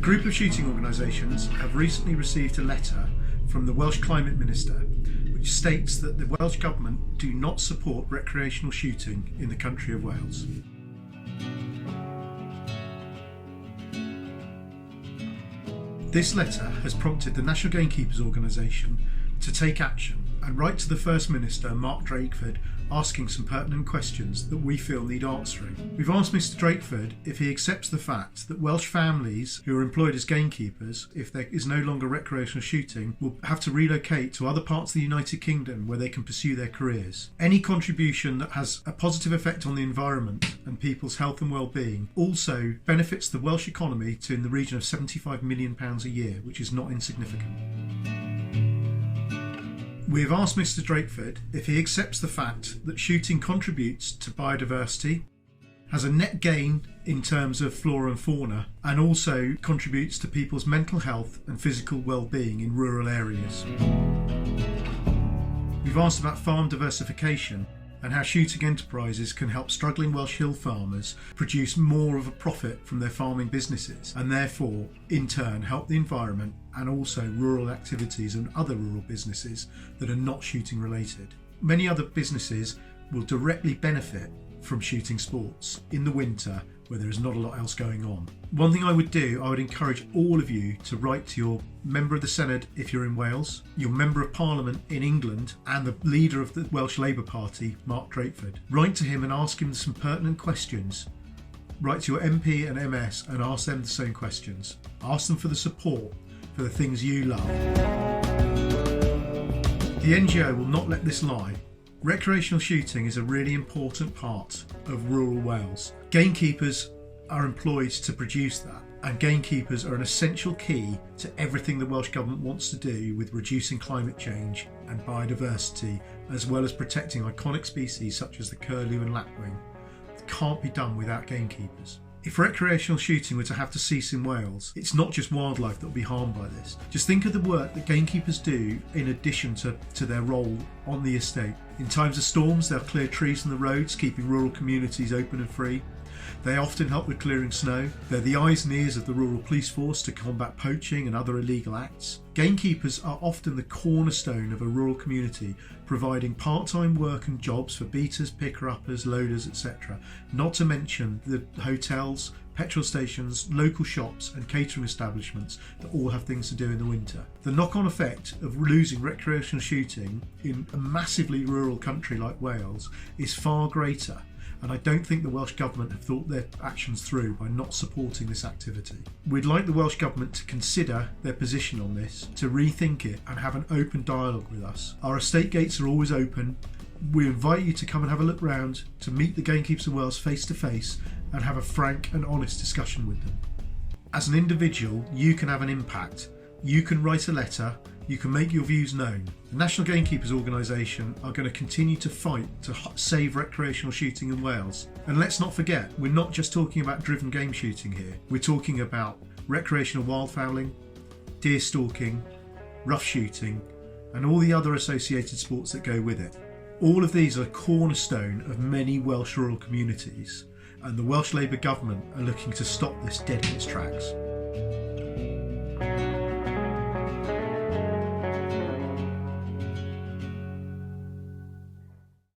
group of shooting organisations have recently received a letter from the Welsh Climate Minister which states that the Welsh Government do not support recreational shooting in the country of Wales. This letter has prompted the National Gamekeepers Organisation to take action and write to the First Minister, Mark Drakeford, asking some pertinent questions that we feel need answering. We've asked Mr Drakeford if he accepts the fact that Welsh families who are employed as gamekeepers, if there is no longer recreational shooting, will have to relocate to other parts of the United Kingdom where they can pursue their careers. Any contribution that has a positive effect on the environment and people's health and well-being also benefits the Welsh economy to in the region of £75 million a year, which is not insignificant. We have asked Mr Drakeford if he accepts the fact that shooting contributes to biodiversity, has a net gain in terms of flora and fauna, and also contributes to people's mental health and physical well-being in rural areas. We've asked about farm diversification and how shooting enterprises can help struggling Welsh hill farmers produce more of a profit from their farming businesses and therefore, in turn, help the environment and also rural activities and other rural businesses that are not shooting related. Many other businesses will directly benefit from shooting sports in the winter where there is not a lot else going on. One thing I would encourage all of you to write to your Member of the Senedd if you're in Wales, your Member of Parliament in England, and the leader of the Welsh Labour Party, Mark Drakeford. Write to him and ask him some pertinent questions. Write to your MP and MS and ask them the same questions. Ask them for the support for the things you love. The NGO will not let this lie. Recreational shooting is a really important part of rural Wales. Gamekeepers are employed to produce that, and gamekeepers are an essential key to everything the Welsh Government wants to do with reducing climate change and biodiversity, as well as protecting iconic species such as the curlew and lapwing. It can't be done without gamekeepers. If recreational shooting were to have to cease in Wales, it's not just wildlife that will be harmed by this. Just think of the work that gamekeepers do in addition to their role on the estate. In times of storms, they'll clear trees from the roads, keeping rural communities open and free. They often help with clearing snow. They're the eyes and ears of the rural police force to combat poaching and other illegal acts. Gamekeepers are often the cornerstone of a rural community, providing part-time work and jobs for beaters, picker-uppers, loaders, etc. Not to mention the hotels, petrol stations, local shops and catering establishments that all have things to do in the winter. The knock-on effect of losing recreational shooting in a massively rural country like Wales is far greater, and I don't think the Welsh Government have thought their actions through by not supporting this activity. We'd like the Welsh Government to consider their position on this, to rethink it and have an open dialogue with us. Our estate gates are always open. We invite you to come and have a look round, to meet the Gamekeepers of Wales face to face and have a frank and honest discussion with them. As an individual, you can have an impact. You can write a letter, you can make your views known. The National Gamekeepers Organisation are going to continue to fight to save recreational shooting in Wales. And let's not forget, we're not just talking about driven game shooting here. We're talking about recreational wildfowling, deer stalking, rough shooting, and all the other associated sports that go with it. All of these are a cornerstone of many Welsh rural communities, and the Welsh Labour Government are looking to stop this dead in its tracks.